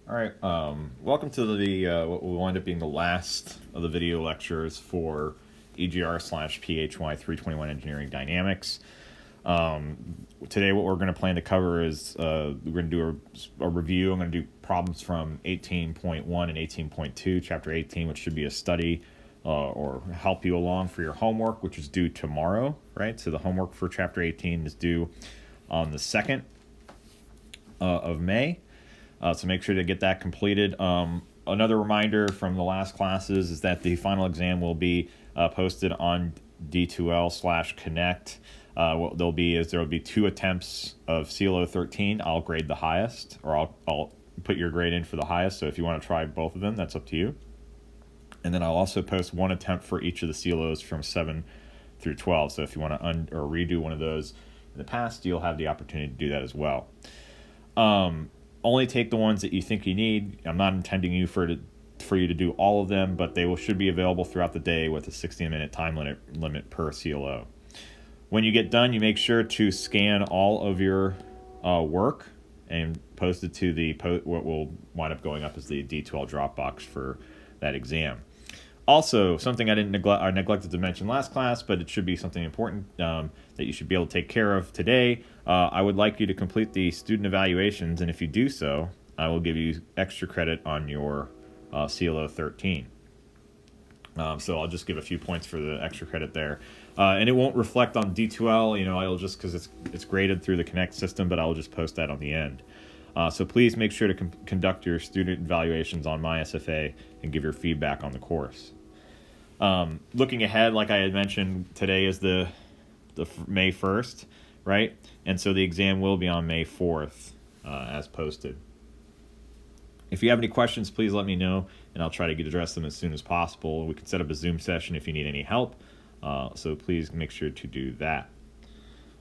All right, welcome to the what will wind up being the last of the video lectures for EGR/PHY 321 Engineering Dynamics. Today what we're going to plan to cover is we're going to do a review. I'm going to do problems from 18.1 and 18.2, Chapter 18, which should be a study or help you along for your homework, which is due tomorrow, right? So the homework for Chapter 18 is due on the 2nd of May. So make sure to get that completed. Another reminder from the last classes is that the final exam will be posted on D2L/Connect. What there'll be 2 attempts of CLO 13. I'll grade the highest, or I'll put your grade in for the highest. So if you want to try both of them, that's up to you. And then I'll also post 1 attempt for each of the CLOs from 7 through 12. So if you want to or redo one of those in the past, you'll have the opportunity to do that as well. Only take the ones that you think you need. I'm not intending for you to do all of them, but they should be available throughout the day with a 60-minute time limit per CLO. When you get done, you make sure to scan all of your work and post it to what will wind up going up as the D2L Dropbox for that exam. Also, something I neglected to mention last class, but it should be something important that you should be able to take care of today. I would like you to complete the student evaluations, and if you do so, I will give you extra credit on your CLO 13. So I'll just give a few points for the extra credit there. And it won't reflect on D2L, I'll just, because it's graded through the Connect system, but I'll just post that on the end. So please make sure to conduct your student evaluations on MySFA and give your feedback on the course. Looking ahead, like I had mentioned, today is the May 1st, right? And so the exam will be on May 4th as posted. If you have any questions, please let me know, and I'll try to address them as soon as possible. We can set up a Zoom session if you need any help, so please make sure to do that.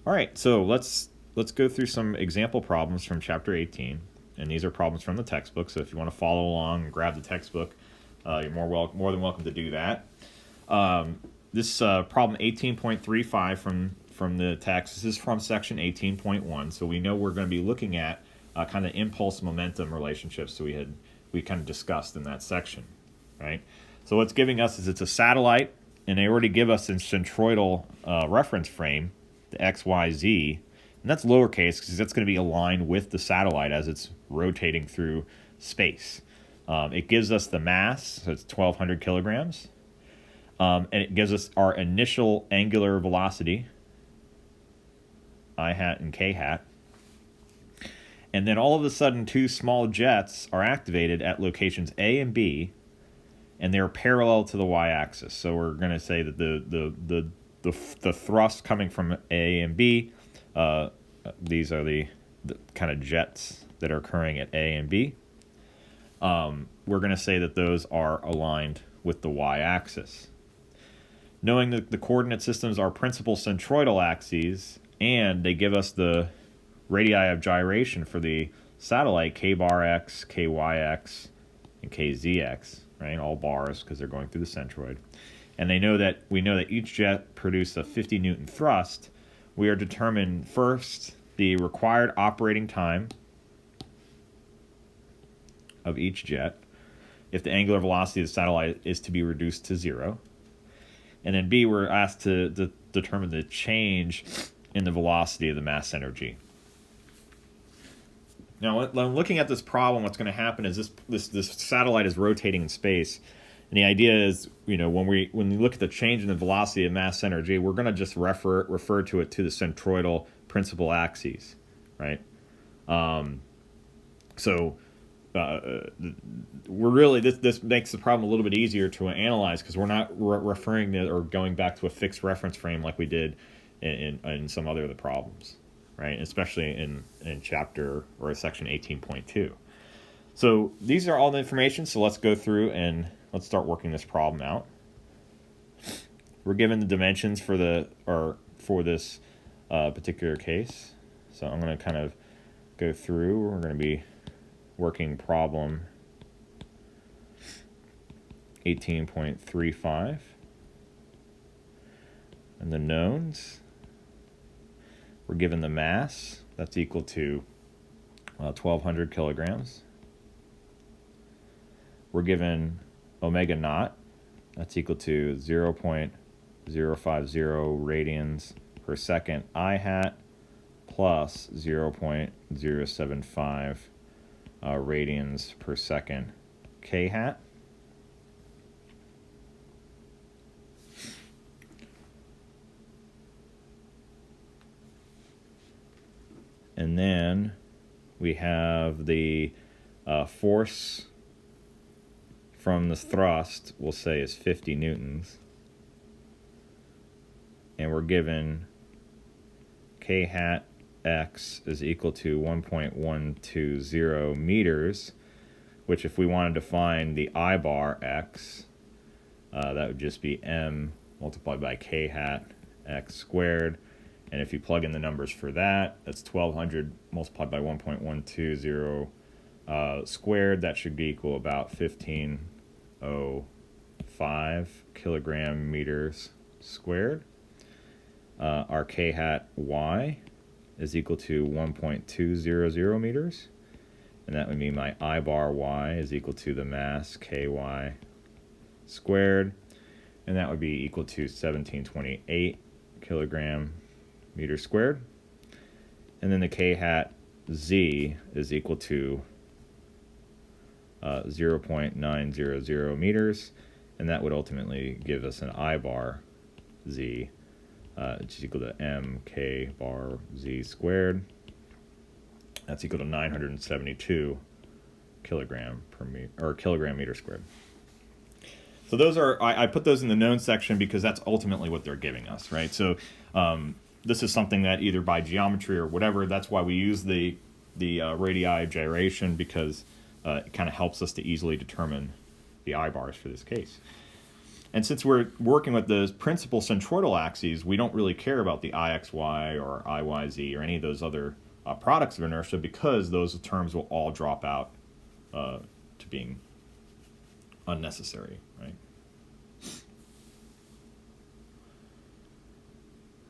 All right, so let's go through some example problems from Chapter 18, and these are problems from the textbook, so if you want to follow along and grab the textbook, you're more than welcome to do that. This problem 18.35 from the text, this is from section 18.1, so we know we're going to be looking at kind of impulse momentum relationships so we kind of discussed in that section, right? So what's giving us is it's a satellite, and they already give us a centroidal reference frame, the XYZ, and that's lowercase because that's going to be aligned with the satellite as it's rotating through space. It gives us the mass, so it's 1,200 kilograms, and it gives us our initial angular velocity, I hat and K hat. And then all of a sudden, 2 small jets are activated at locations A and B, and they're parallel to the y-axis. So we're going to say that the thrust coming from A and B, these are the kind of jets that are occurring at A and B. We're going to say that those are aligned with the y-axis. Knowing that the coordinate systems are principal centroidal axes, and they give us the radii of gyration for the satellite, k bar x, ky x, and kzx, right? All bars because they're going through the centroid. And we know that each jet produces a 50 Newton thrust. We are determining first the required operating time of each jet if the angular velocity of the satellite is to be reduced to 0. And then B, we're asked to determine the change in the velocity of the mass energy. Now, when looking at this problem, what's going to happen is this satellite is rotating in space, and the idea is, when we look at the change in the velocity of mass energy, we're going to just refer to it to the centroidal principal axes, right? We're really this makes the problem a little bit easier to analyze because we're not referring to or going back to a fixed reference frame like we did in some other of the problems, right? Especially in chapter or section 18.2. So these are all the information. So let's go through and let's start working this problem out. We're given the dimensions for this particular case. So I'm going to kind of go through. We're going to be working problem 18.35 and the knowns. We're given the mass, that's equal to 1,200 kilograms. we're given omega naught, that's equal to 0.050 radians per second I hat plus 0.075 radians per second k hat. And then we have the force from the thrust, we'll say, is 50 newtons. And we're given k hat x is equal to 1.120 meters, which if we wanted to find the I bar x, that would just be m multiplied by k hat x squared. And if you plug in the numbers for that, that's 1200 multiplied by 1.120 squared. That should equal about 1505 kilogram meters squared. Our k hat y is equal to 1.200 meters. And that would mean my I bar y is equal to the mass ky squared. And that would be equal to 1728 kilogram meters squared. And then the k hat z is equal to 0.900 meters. And that would ultimately give us an I bar z, which is equal to m k bar z squared. That's equal to 972 kilogram meter squared. So those are, I put those in the known section because that's ultimately what they're giving us, right? So this is something that either by geometry or whatever, that's why we use the radii of gyration, because it kind of helps us to easily determine the I bars for this case. And since we're working with the principal centroidal axes, we don't really care about the IXY or IYZ or any of those other products of inertia, because those terms will all drop out to being unnecessary, right?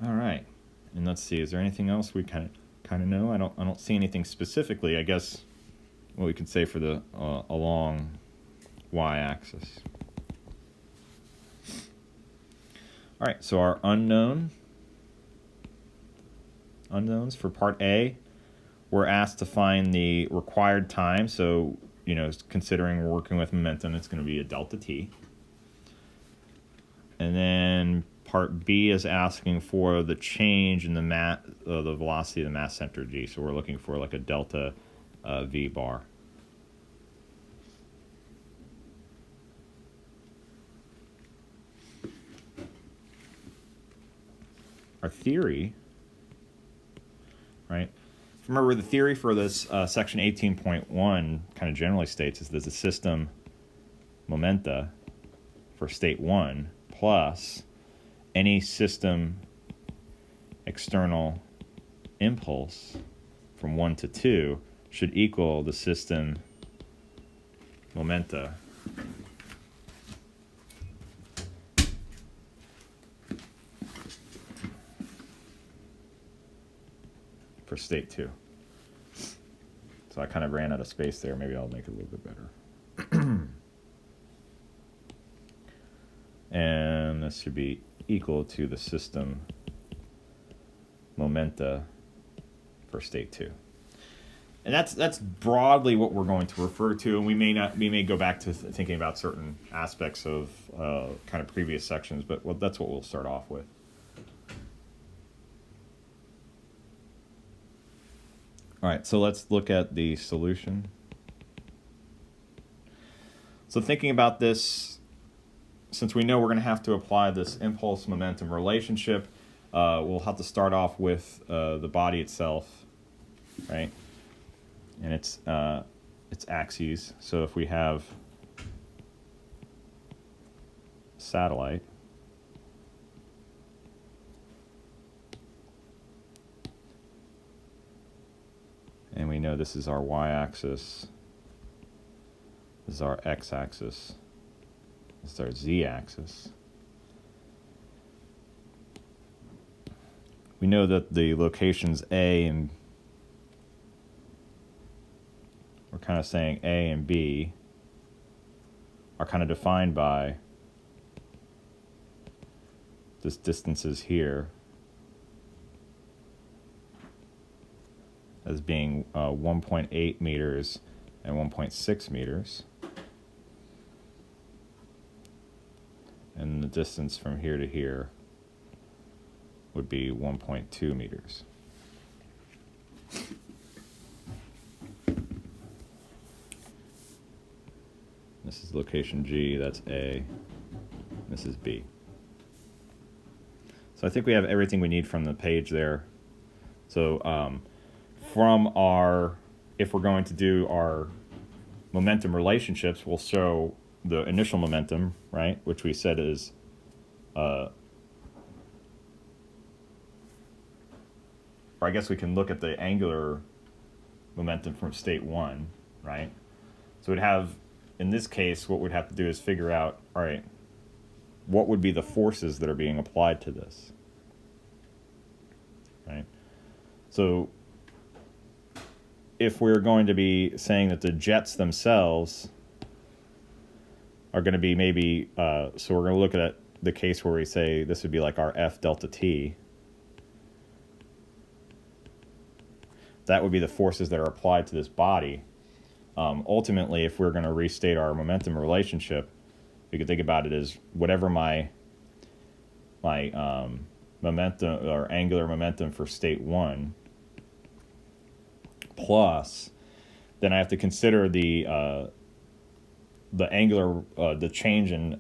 All right, and let's see. Is there anything else we kind of know? I don't see anything specifically. I guess what we could say for the along y-axis. All right, so our unknowns for part A, we're asked to find the required time. So, considering we're working with momentum, it's going to be a delta t. And then part B is asking for the change in the velocity of the mass center g. So we're looking for like a delta v bar. Our theory, right? Remember, the theory for this section 18.1 kind of generally states is there's a system momenta for state 1 plus any system external impulse from 1 to 2 should equal the system momenta for state 2. So I kind of ran out of space there. Maybe I'll make it a little bit better. And this should be equal to the system momenta for state 2. And that's broadly what we're going to refer to, and we may go back to thinking about certain aspects of kind of previous sections, but that's what we'll start off with. All right, so let's look at the solution. So thinking about this, since we know we're going to have to apply this impulse-momentum relationship, we'll have to start off with the body itself, right? And its axes. So if we have satellite, and we know this is our y-axis, this is our x-axis, this is our z-axis. We know that the locations A and we're kind of saying A and B are kind of defined by this distances here as being 1.8 meters and 1.6 meters. And the distance from here to here would be 1.2 meters. This is location G, that's A, this is B. So I think we have everything we need from the page there. So from our, if we're going to do our momentum relationships, we'll show the initial momentum, right, which we said is or I guess we can look at the angular momentum from state 1, right? So we'd have, in this case, what we'd have to do is figure out, all right, what would be the forces that are being applied to this, right? So if we're going to be saying that the jets themselves are going to be maybe, so we're going to look at the case where we say this would be like our F delta T. That would be the forces that are applied to this body. Ultimately, if we're going to restate our momentum relationship, we could think about it as whatever my momentum or angular momentum for state 1 plus, then I have to consider the angular, the change in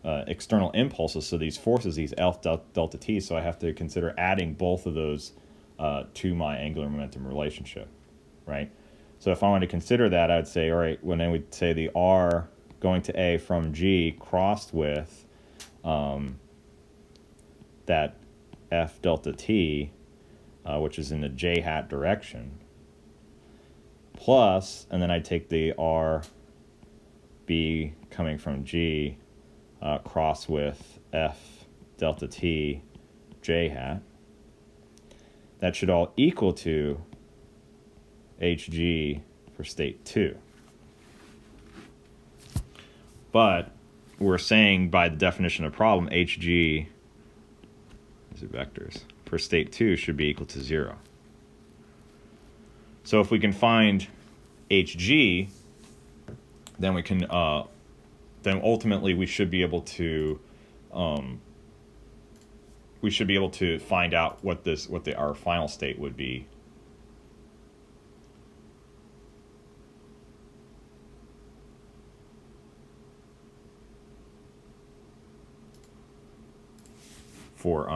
external impulses. So these forces, these F delta T. So I have to consider adding both of those to my angular momentum relationship, right? So if I want to consider that, I would say, all right, when I would say the R going to A from G crossed with that F delta T, which is in the J hat direction, plus, and then I'd take the R B coming from G cross with F delta T J hat. That should all equal to HG for state 2. But we're saying by the definition of problem, HG, these are vectors, for state 2 should be equal to 0. So if we can find HG, then we can, then ultimately we should be able to, find out what our final state would be. For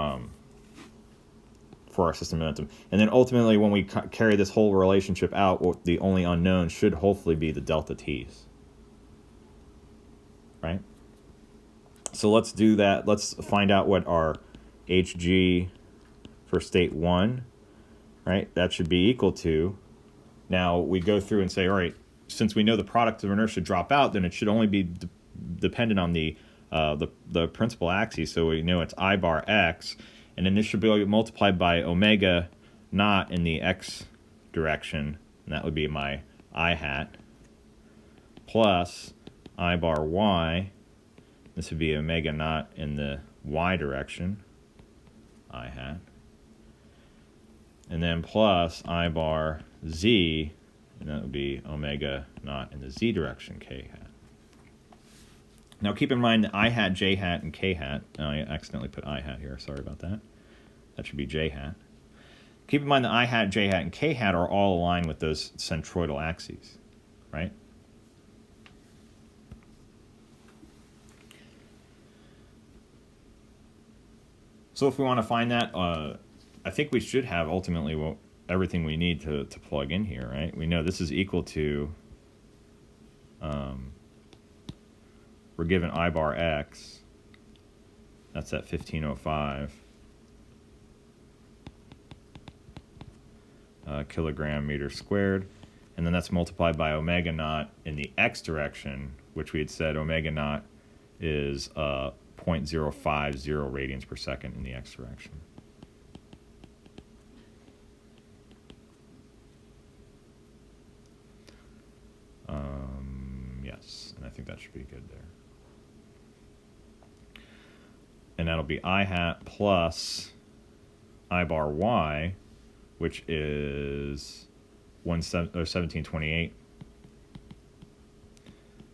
our system momentum. And then ultimately, when we carry this whole relationship out, the only unknown should hopefully be the delta T's. Right? So let's do that. Let's find out what our HG for state 1, right? That should be equal to, now we go through and say, all right, since we know the product of inertia drop out, then it should only be dependent on the principal axis. So we know it's I bar X, and then this should be multiplied by omega naught in the X direction, and that would be my I hat, plus I bar Y, this would be omega naught in the Y direction, I hat, and then plus I bar Z, and that would be omega naught in the Z direction, K hat. Now keep in mind that I hat, J hat, and K hat. I accidentally put I hat here. Sorry about that. That should be J hat. Keep in mind that I hat, J hat, and K hat are all aligned with those centroidal axes, right? So if we want to find that, I think we should have ultimately everything we need to plug in here, right? We know this is equal to, we're given I bar X, that's at 1505 kilogram meter squared, and then that's multiplied by omega naught in the X direction, which we had said omega naught is 0.050 radians per second in the X direction. Yes, and I think that should be good there. And that'll be I hat plus I bar Y, which is 1728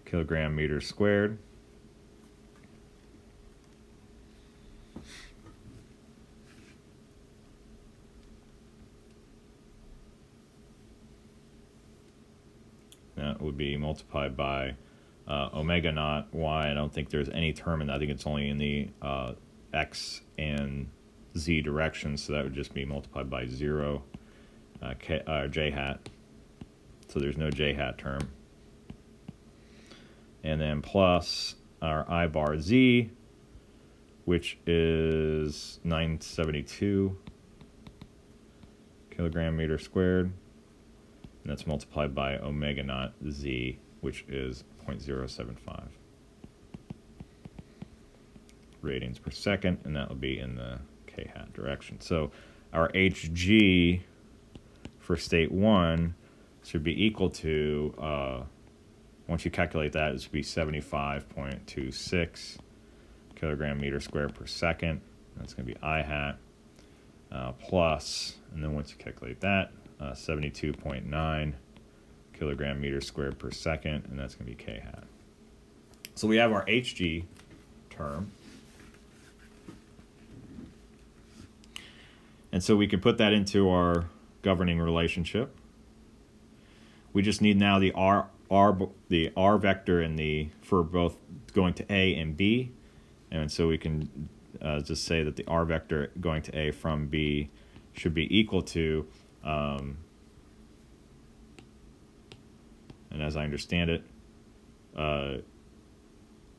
kilogram meters squared. That would be multiplied by omega naught y. I don't think there's any term in that. I think it's only in the x and z directions, so that would just be multiplied by 0 j hat. So there's no j hat term. And then plus our I bar z, which is 972 kilogram meter squared. And that's multiplied by omega naught z, which is 0.075 radians per second, and that will be in the k hat direction. So our Hg for state 1 should be equal to, once you calculate that, it should be 75.26 kilogram meter squared per second. That's going to be I hat plus, and then once you calculate that, 72.9 kilogram meter squared per second, and that's going to be k hat. So we have our Hg term. And so we can put that into our governing relationship. We just need now the r vector and the for both going to A and B. And so we can just say that the r vector going to A from B should be equal to, and as I understand it,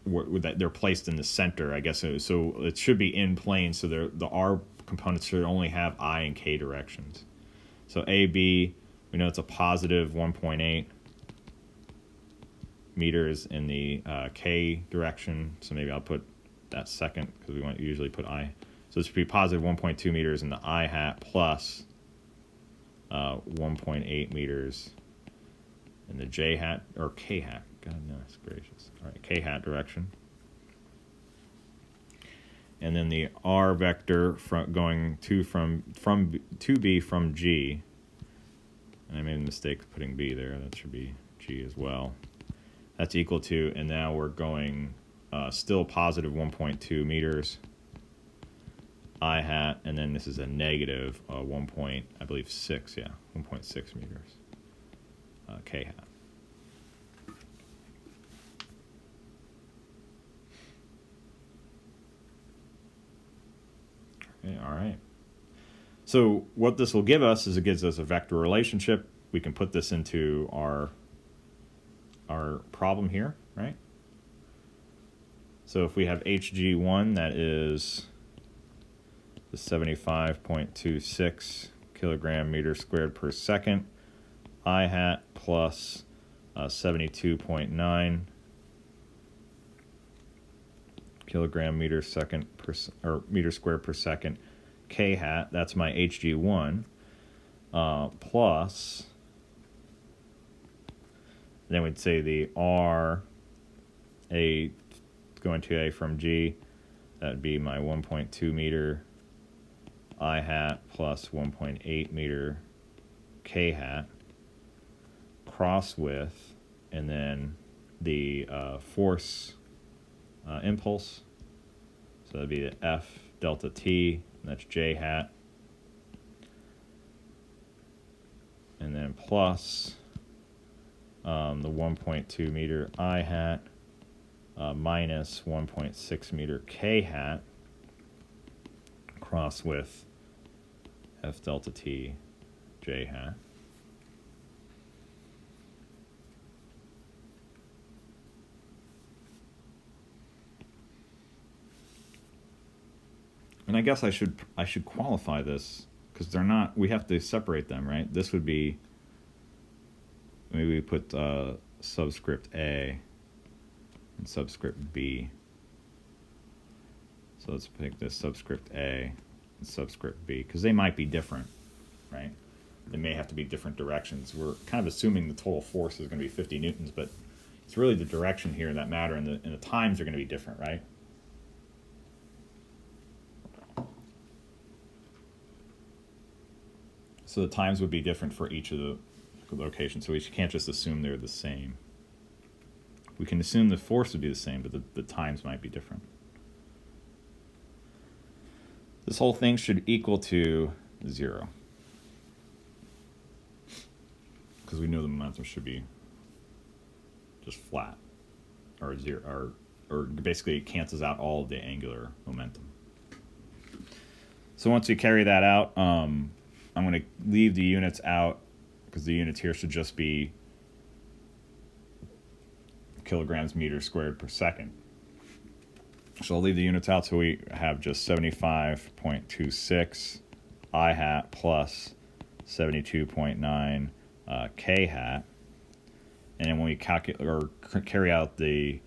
they're placed in the center, I guess. So it should be in plane, so the r components should only have I and k directions. So AB, we know it's a positive 1.8 meters in the k direction. So maybe I'll put that second because we want to usually put I. So this would be positive 1.2 meters in the I hat plus 1.8 meters in the j hat or k hat. Goodness gracious. All right, k hat direction. And then the r vector from going to B from G. And I made a mistake putting B there. That should be G as well. That's equal to, and now we're going still positive 1.2 meters I hat, and then this is a negative 1.6 meters k hat. Okay, all right. So what this will give us is it gives us a vector relationship. We can put this into our problem here, right? So if we have Hg1, that is the 75.26 kilogram meter squared per second, I hat plus 72.9 kilogram meter second or meter squared per second, k hat. That's my Hg1 plus. Then we'd say the r a going to A from G. That would be my 1.2 meter I hat plus 1.8 meter k hat cross with, and then the force impulse. So that'd be the F delta T, and that's j hat. And then plus the 1.2 meter I hat minus 1.6 meter k hat cross with F delta T j hat. And I guess I should qualify this because they're not. We have to separate them, right? This would be, maybe we put subscript A and subscript B. So let's pick this subscript A and subscript B because they might be different, right? They may have to be different directions. We're kind of assuming the total force is going to be 50 newtons, but It's really the direction here that matter, and the times are going to be different, right? So the times would be different for each of the locations, so we can't just assume they're the same. We can assume the force would be the same, but the times might be different. This whole thing should equal to 0. Because we know the momentum should be just flat, or 0, or basically it cancels out all of the angular momentum. So once we carry that out, I'm going to leave the units out, because the units here should just be kilograms meters squared per second. So I'll leave the units out, so we have just 75.26 I hat plus 72.9 K hat. And then when we calculate or carry out the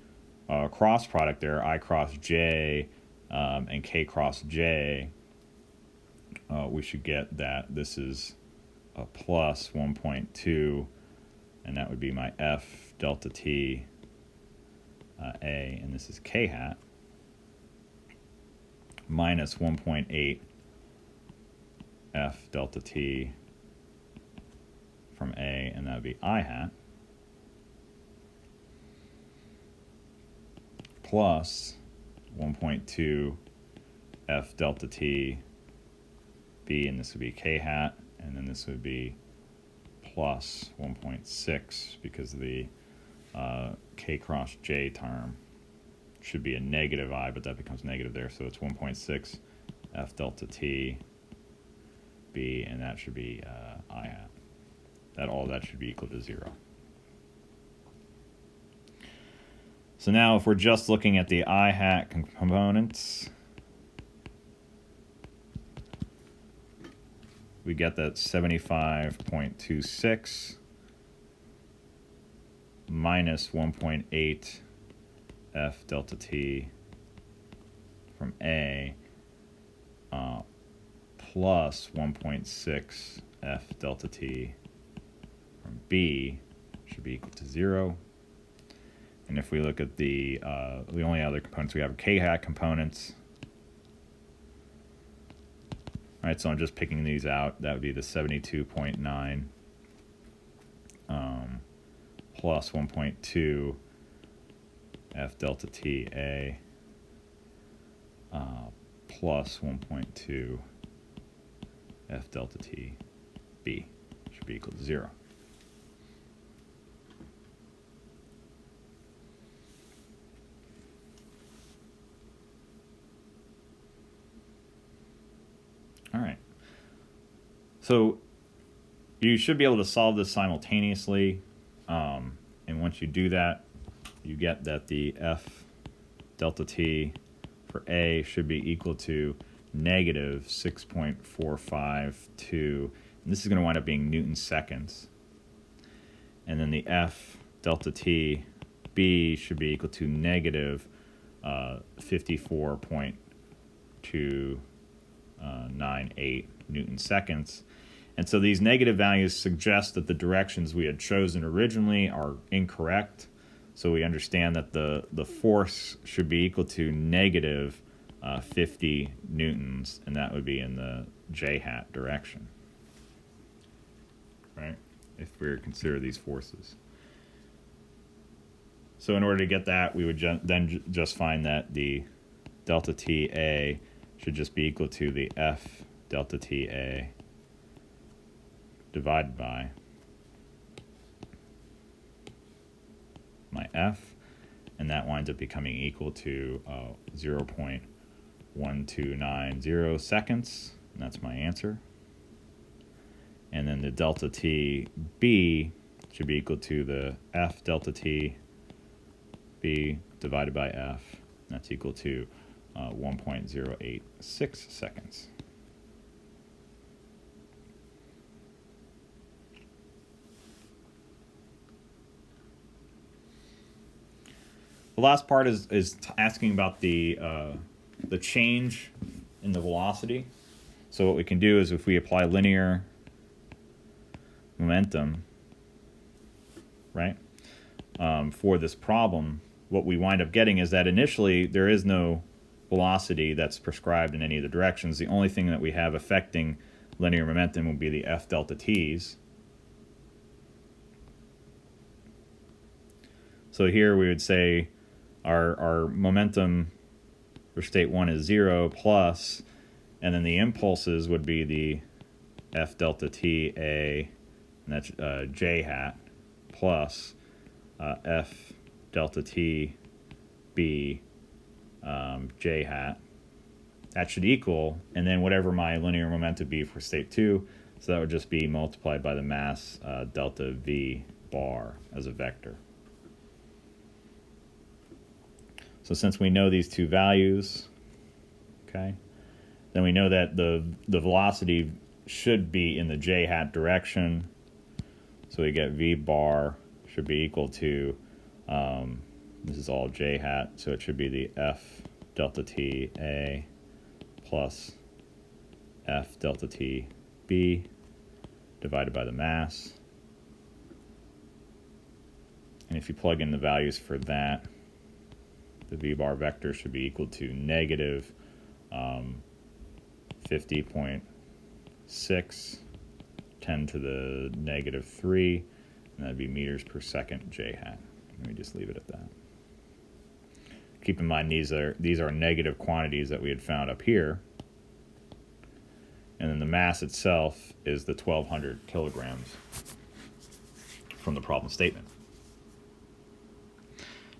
cross product there, I cross J and K cross J, we should get that this is a plus 1.2, and that would be my F delta T A, and this is K hat, minus 1.8 F delta T from A, and that would be I hat, plus 1.2 F delta T B, and this would be K hat, and then this would be plus 1.6, because the K cross J term should be a negative I, but that becomes negative there, so it's 1.6 F delta T B, and that should be I hat. All that should be equal to 0. So now if we're just looking at the I hat components, we get that 75.26 minus 1.8 F delta T from A plus 1.6 F delta T from B should be equal to 0. And if we look at the only other components we have are K hat components. All right, so I'm just picking these out. That would be the 72.9 plus 1.2 F delta T A plus 1.2 F delta T B should be equal to 0. All right. So you should be able to solve this simultaneously. And once you do that, you get that the F delta T for A should be equal to negative 6.452. And this is going to wind up being Newton seconds. And then the F delta T B should be equal to negative 54.298 Newton seconds. And so these negative values suggest that the directions we had chosen originally are incorrect. So we understand that the force should be equal to negative 50 newtons, and that would be in the J hat direction, right? If we were to consider these forces. So in order to get that, we would then just find that the delta TA should just be equal to the F delta TA divided by my F, and that winds up becoming equal to 0.1290 seconds, and that's my answer. And then the delta T B should be equal to the F delta T B divided by F, and that's equal to 1.086 seconds. The last part is asking about the change in the velocity. So what we can do is if we apply linear momentum, right, for this problem, what we wind up getting is that initially there is no velocity that's prescribed in any of the directions. The only thing that we have affecting linear momentum will be the f delta t's. So here we would say our momentum for state 1 is 0 plus, and then the impulses would be the f delta t a, and that's j hat, plus f delta t b j hat. That should equal, and then whatever my linear momentum be for state 2, so that would just be multiplied by the mass delta v bar as a vector. So since we know these two values, okay, then we know that the velocity should be in the j hat direction. So we get v bar should be equal to, this is all j hat, so it should be the f delta t a plus f delta t b divided by the mass. And if you plug in the values for that, the v bar vector should be equal to negative 50.6, 10 to the negative 3, and that'd be meters per second j hat. Let me just leave it at that. Keep in mind these are negative quantities that we had found up here, and then the mass itself is the 1,200 kilograms from the problem statement.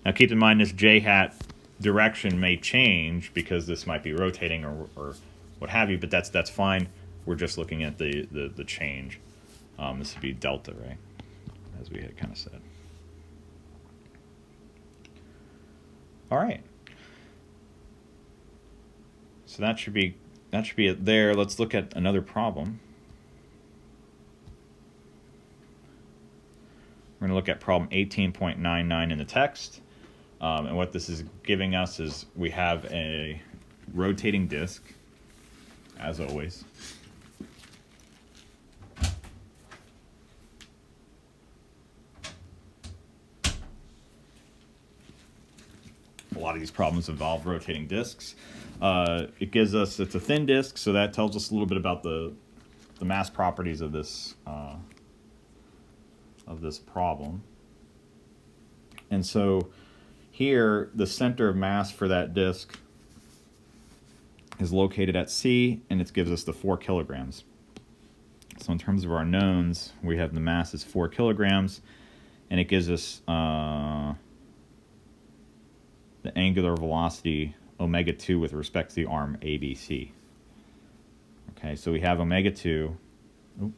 Now keep in mind this j hat direction may change because this might be rotating or what have you, but that's fine. We're just looking at the change. This would be delta, right? As we had kind of said. All right. So that should be it there. Let's look at another problem. We're going to look at problem 18.99 in the text. And what this is giving us is we have a rotating disk, as always. A lot of these problems involve rotating disks. It's a thin disk, so that tells us a little bit about the mass properties of this problem. And so here, the center of mass for that disk is located at C, and it gives us the 4 kilograms. So in terms of our knowns, we have the mass is 4 kilograms, and it gives us the angular velocity omega 2 with respect to the arm ABC. Okay, so we have omega 2. We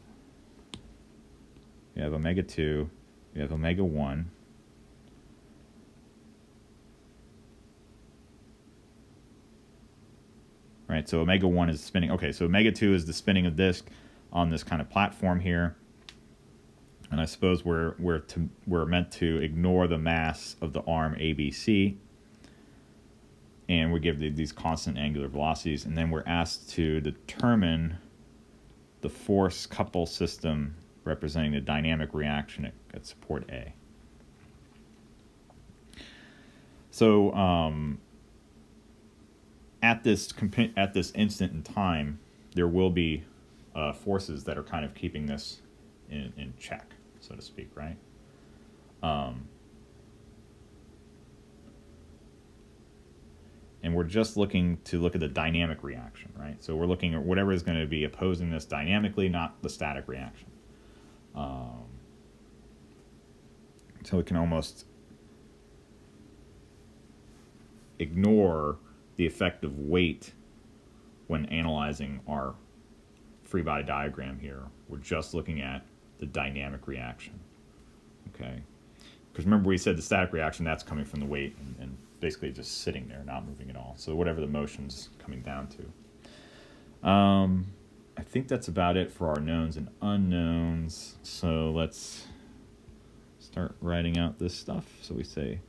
have omega 2. We have omega 1. Right, so omega 1 is spinning. Okay, so omega 2 is the spinning of disk on this kind of platform here. And I suppose we're meant to ignore the mass of the arm ABC. And we give these constant angular velocities. And then we're asked to determine the force couple system representing the dynamic reaction at support A. So at this instant in time, there will be forces that are kind of keeping this in check, so to speak, right? And we're just looking at the dynamic reaction, right? So we're looking at whatever is going to be opposing this dynamically, not the static reaction. So we can almost ignore the effect of weight when analyzing our free body diagram here. We're just looking at the dynamic reaction, okay? Because remember we said the static reaction, that's coming from the weight and basically just sitting there, not moving at all. So whatever the motion's coming down to. I think that's about it for our knowns and unknowns. So let's start writing out this stuff. So we say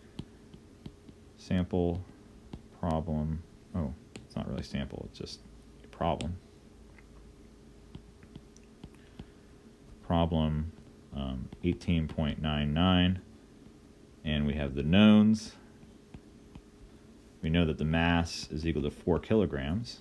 sample, problem. Oh, it's not really sample, it's just a problem. Problem 18.99. And we have the knowns. We know that the mass is equal to 4 kilograms.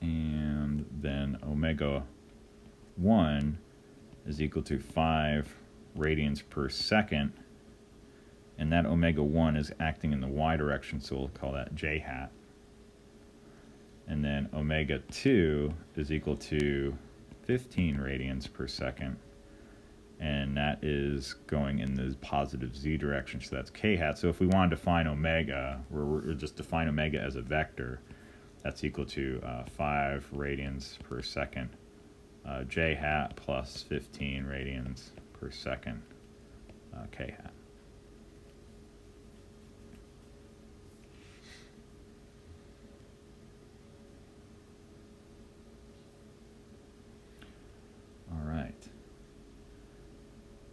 And then omega 1 is equal to 5 radians per second. And that omega 1 is acting in the y direction, so we'll call that j hat. And then omega 2 is equal to 15 radians per second. And that is going in the positive z direction, so that's k hat. So if we want to define omega, we're just define omega as a vector. That's equal to 5 radians per second, j hat plus 15 radians per second, k hat. All right.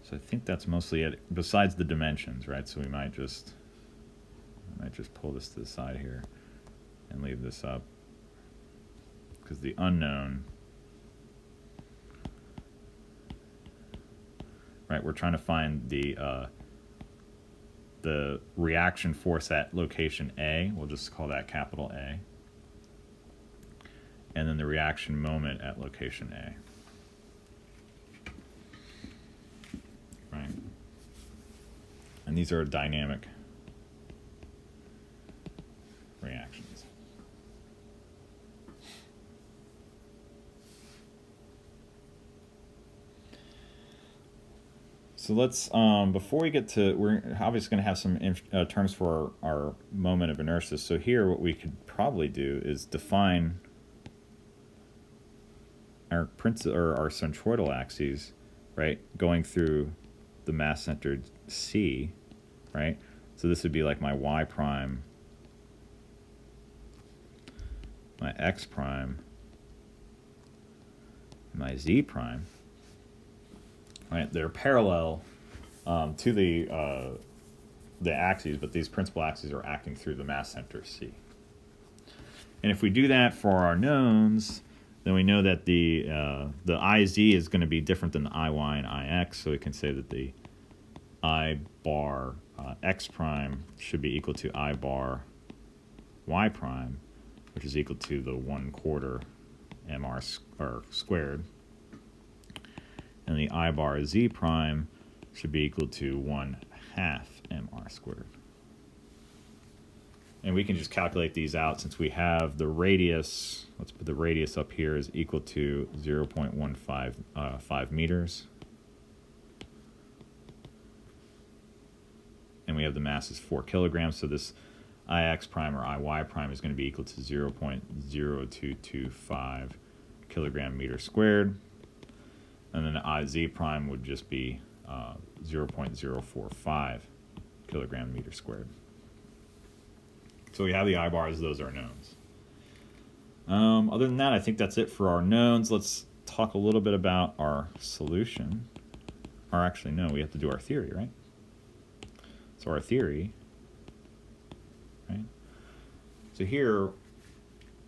So I think that's mostly it, besides the dimensions, right? So we might just pull this to the side here and leave this up, because the unknown, right, we're trying to find the reaction force at location A. We'll just call that capital A. And then the reaction moment at location A. Right? And these are dynamic reactions. So let's, before we get to, we're obviously going to have some terms for our moment of inertia. So here what we could probably do is define our our centroidal axes, right, going through the mass-centered C, right? So this would be like my y prime, my x prime, my z prime. Right, they're parallel to the axes, but these principal axes are acting through the mass center C. And if we do that for our knowns, then we know that the IZ is going to be different than the IY and IX, so we can say that the I bar x prime should be equal to I bar y prime, which is equal to the 1/4 mr squared. And the I bar z prime should be equal to 1/2 mr squared. And we can just calculate these out since we have the radius. Let's put the radius up here is equal to 0.155 meters. And we have the mass is 4 kilograms, so this Ix prime or Iy prime is going to be equal to 0.0225 kilogram meter squared. And then the Iz prime would just be 0.045 kilogram meter squared. So we have the I bars, those are knowns. Other than that, I think that's it for our knowns. Let's talk a little bit about our solution. Or actually, no, we have to do our theory, right? So our theory, right? So here,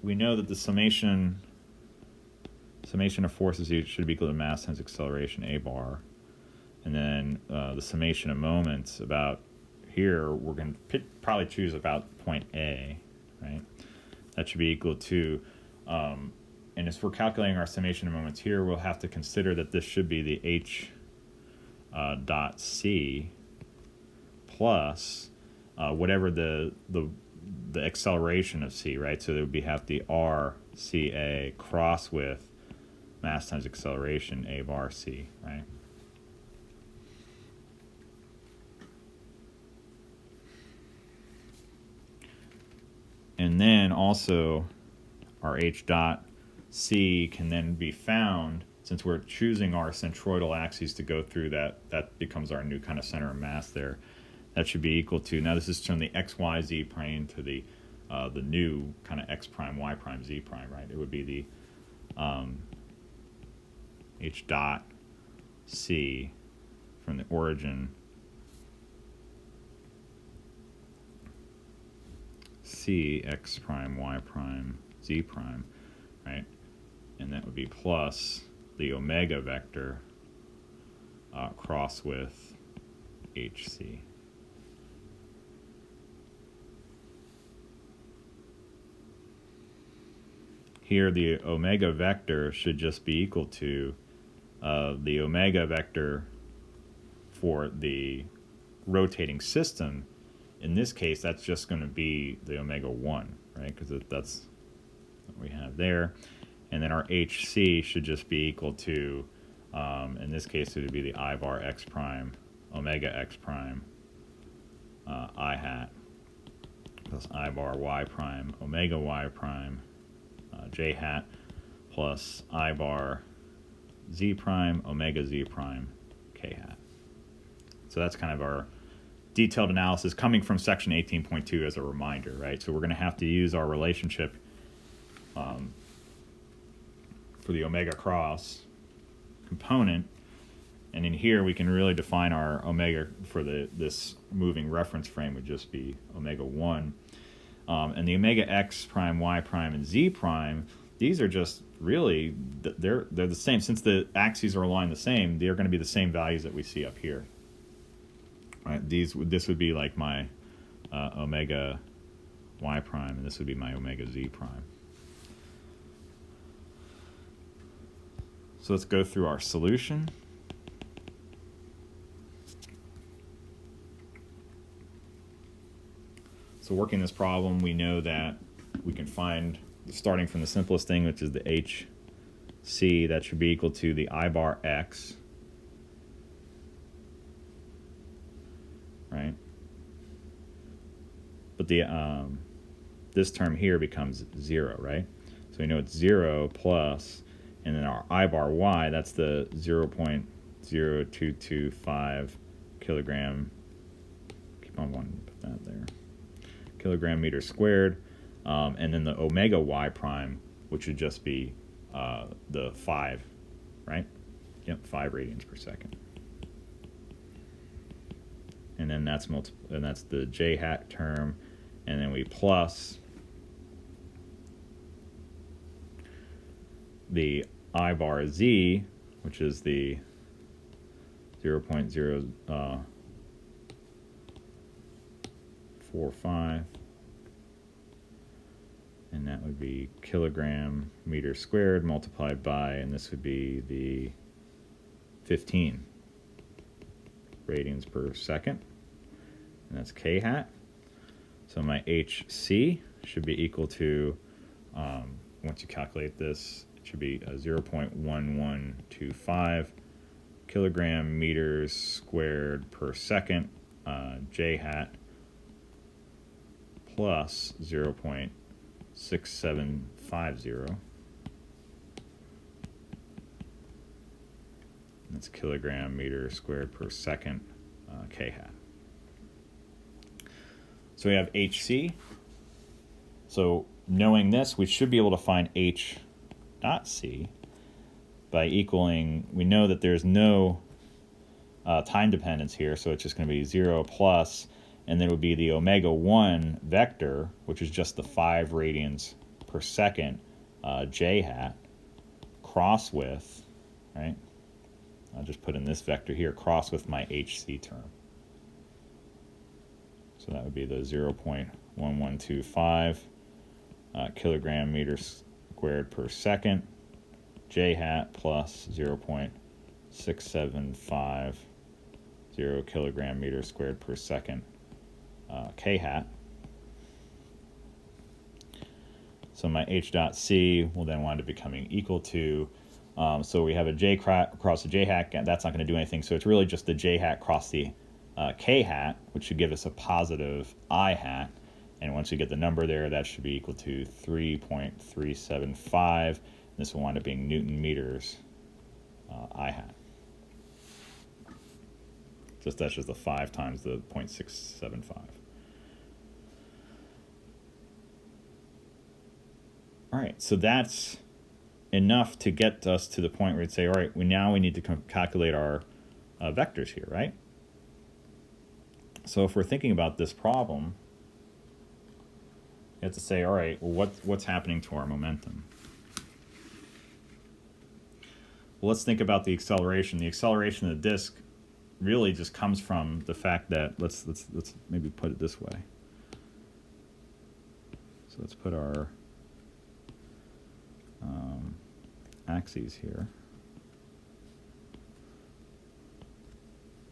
we know that the summation of forces should be equal to mass times acceleration, A bar. And then the summation of moments about here, we're going to probably choose about point A, right? That should be equal to, and as we're calculating our summation of moments here, we'll have to consider that this should be the H dot C plus whatever the acceleration of C, right? So there would be have the RCA cross with mass times acceleration, A bar C, right? And then also our H dot C can then be found, since we're choosing our centroidal axes to go through that becomes our new kind of center of mass there. That should be equal to, now this is from the X, Y, Z plane to the new kind of X prime, Y prime, Z prime, right? It would be the H dot C from the origin C x prime y prime z prime, right? And that would be plus the omega vector cross with HC. Here the omega vector should just be equal to the omega vector for the rotating system. In this case, that's just going to be the omega 1, right? Because that's what we have there. And then our HC should just be equal to, in this case, it would be the I bar x prime, omega x prime, I hat, plus I bar y prime, omega y prime, j hat, plus I bar z prime, omega z prime, k hat. So that's kind of our detailed analysis coming from section 18.2 as a reminder, right? So we're going to have to use our relationship for the omega cross component, and in here we can really define our omega for this moving reference frame would just be omega 1. And the omega x prime, y prime, and z prime, these are just really, they're the same. Since the axes are aligned the same, they're going to be the same values that we see up here. Right? This would be like my omega y prime, and this would be my omega z prime. So let's go through our solution. So working this problem, we know that we can find, starting from the simplest thing, which is the HC, that should be equal to the I bar x, right? But the this term here becomes 0, right? So we know it's 0 plus, and then our I bar y, that's the 0.0225 kilogram, keep on wanting to put that there, kilogram meter squared, and then the omega y prime, which would just be the 5, right? Yep, 5 radians per second. And then that's the j hat term, and then we plus the I bar z, which is the 0.045, and that would be kilogram meter squared multiplied by, and this would be the 15 radians per second, and that's k hat. So my HC should be equal to, once you calculate this, it should be 0.1125 kilogram meters squared per second, j hat, plus 0.6750. That's kilogram meter squared per second, k hat. So we have HC. So knowing this, we should be able to find H dot C by equaling, we know that there's no time dependence here, so it's just going to be 0 plus, and then it would be the omega 1 vector, which is just the 5 radians per second, j hat, cross with, right? I'll just put in this vector here, cross with my HC term. So that would be the 0.1125 kilogram meters squared per second, j hat, plus 0.6750 kilogram meters squared per second, k hat. So my H dot C will then wind up becoming equal to, so we have a j cross the j hat, that's not going to do anything, so it's really just the j hat cross the k hat, which should give us a positive I hat, and once we get the number there, that should be equal to 3.375. This will wind up being Newton meters I hat. That's just the 5 times the 0.675. All right, so that's enough to get us to the point where we'd say, all right, we need to calculate our vectors here, right? So if we're thinking about this problem, you have to say, all right, well, what's happening to our momentum? Well, let's think about the acceleration. The acceleration of the disk really just comes from the fact that, let's maybe put it this way. So let's put our axes here.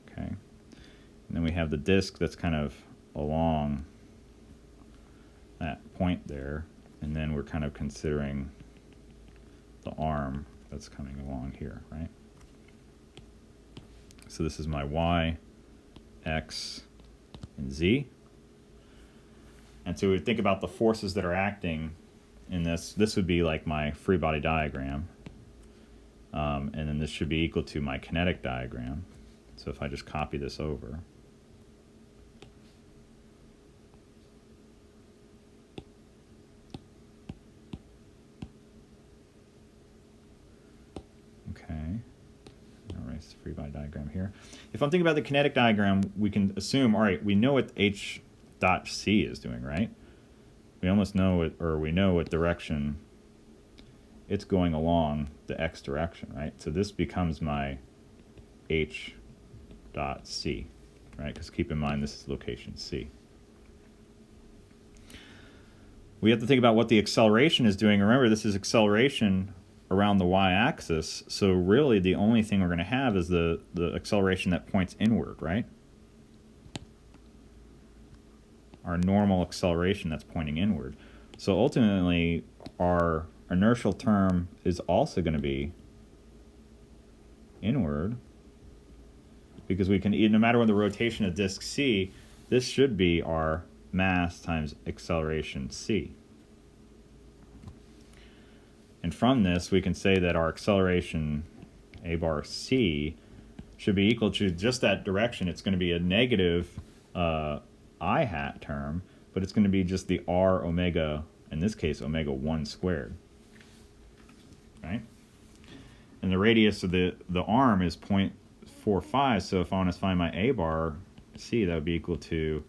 Okay. And then we have the disk that's kind of along that point there, and then we're kind of considering the arm that's coming along here, right? So this is my y, x, and z. And so we think about the forces that are acting in this. This would be like my free body diagram. And then this should be equal to my kinetic diagram. So if I just copy this over. Okay. All right, it's the free body diagram here. If I'm thinking about the kinetic diagram, we can assume, all right, we know what h dot c is doing, right? We almost know it, or we know what direction it's going along the x direction, right? So this becomes my h dot c, right? Because keep in mind this is location c. We have to think about what the acceleration is doing. Remember, this is acceleration around the y-axis, so really the only thing we're going to have is the acceleration that points inward, right? Our normal acceleration that's pointing inward. So ultimately, our inertial term is also going to be inward, because we can, no matter what the rotation of disk C, this should be our mass times acceleration c. And from this, we can say that our acceleration a bar c should be equal to just that direction. It's going to be a negative I hat term, but it's going to be just the r omega, in this case, omega 1 squared. Right? And the radius of the arm is 0.45, so if I want to find my a bar c, that would be equal to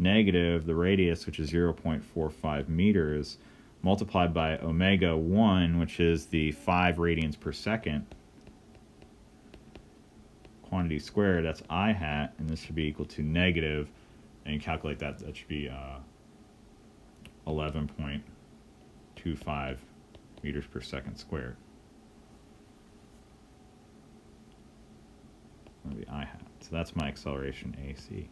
negative the radius, which is 0.45 meters, multiplied by omega 1, which is the 5 radians per second, quantity squared, that's I hat, and this should be equal to negative, and you calculate that, that should be 11.25 meters per second squared. Or the I hat. So that's my acceleration AC.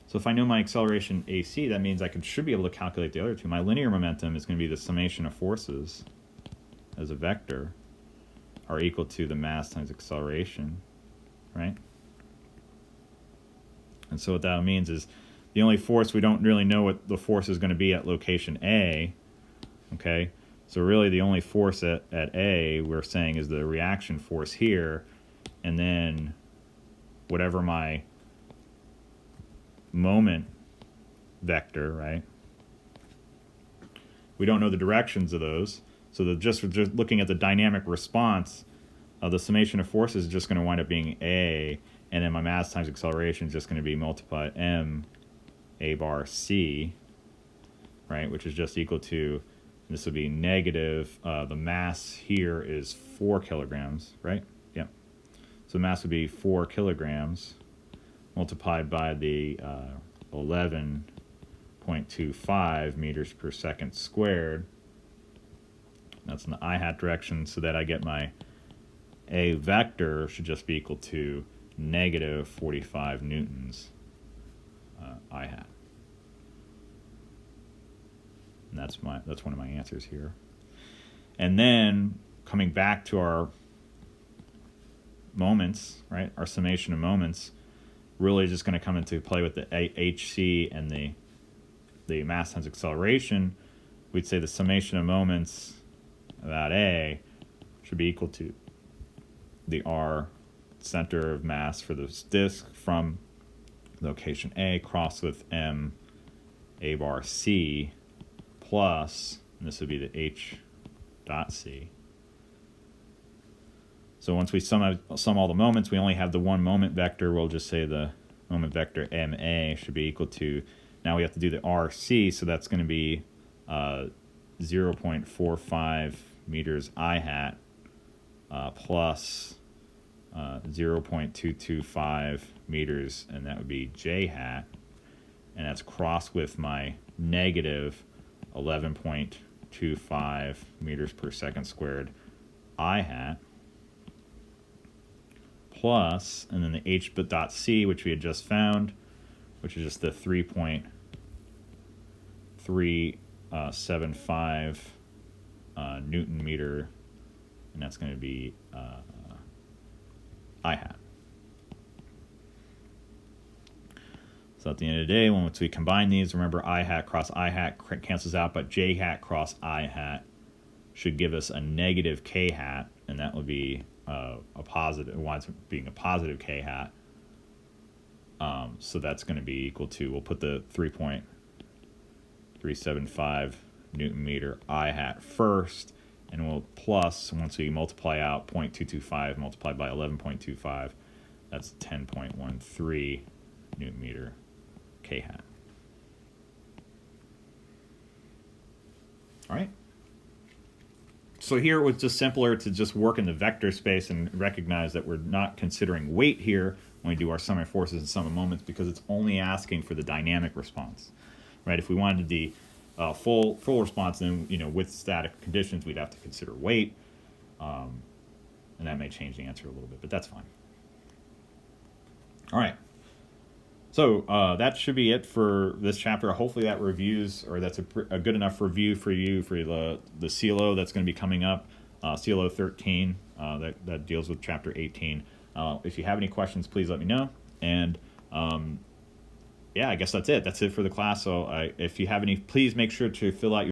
So if I know my acceleration AC, that means I should be able to calculate the other two. My linear momentum is going to be the summation of forces as a vector are equal to the mass times acceleration, right? And so what that means is the only force, we don't really know what the force is going to be at location A, okay? So really the only force at A we're saying is the reaction force here, and then whatever my moment vector, right? We don't know the directions of those, so just looking at the dynamic response, the summation of forces is just going to wind up being A, and then my mass times acceleration is just going to be multiplied m a bar c, right? Which is just equal to, this would be negative, the mass here is 4 kilograms, right? Yeah. So mass would be 4 kilograms multiplied by the 11.25 meters per second squared. That's in the I hat direction, so that I get my A vector should just be equal to negative 45 newtons I hat. And that's one of my answers here. And then coming back to our moments, right? Our summation of moments really just going to come into play with the hc and the mass times acceleration. We'd say the summation of moments about A should be equal to the r center of mass for this disk from location A crossed with m A bar C plus, and this would be the H dot C. So once we sum all the moments, we only have the one moment vector. We'll just say the moment vector MA should be equal to, now we have to do the RC, so that's going to be 0.45 meters I hat plus 0.225 meters, and that would be J hat, and that's crossed with my negative 11.25 meters per second squared I hat, plus, and then the H dot C, which we had just found, which is just the 3.375 Newton meter, and that's going to be I hat. So at the end of the day, once we combine these, remember I hat cross I hat cancels out, but J hat cross I hat should give us a negative K hat, and that would be a positive, it winds up being a positive K hat. So that's going to be equal to, we'll put the 3.375 Newton meter I hat first, and we'll plus, once we multiply out 0.225 multiplied by 11.25, that's 10.13 Newton meter K hat. All right. So here it was just simpler to just work in the vector space and recognize that we're not considering weight here when we do our sum of forces and sum of moments, because it's only asking for the dynamic response, right? If we wanted the full response, then with static conditions we'd have to consider weight, and that may change the answer a little bit, but that's fine. All right. So that should be it for this chapter. Hopefully that reviews, or that's a good enough review for you for the CLO that's going to be coming up, CLO 13, that deals with chapter 18. If you have any questions, please let me know. And yeah, I guess that's it. That's it for the class. So if you have any, please make sure to fill out your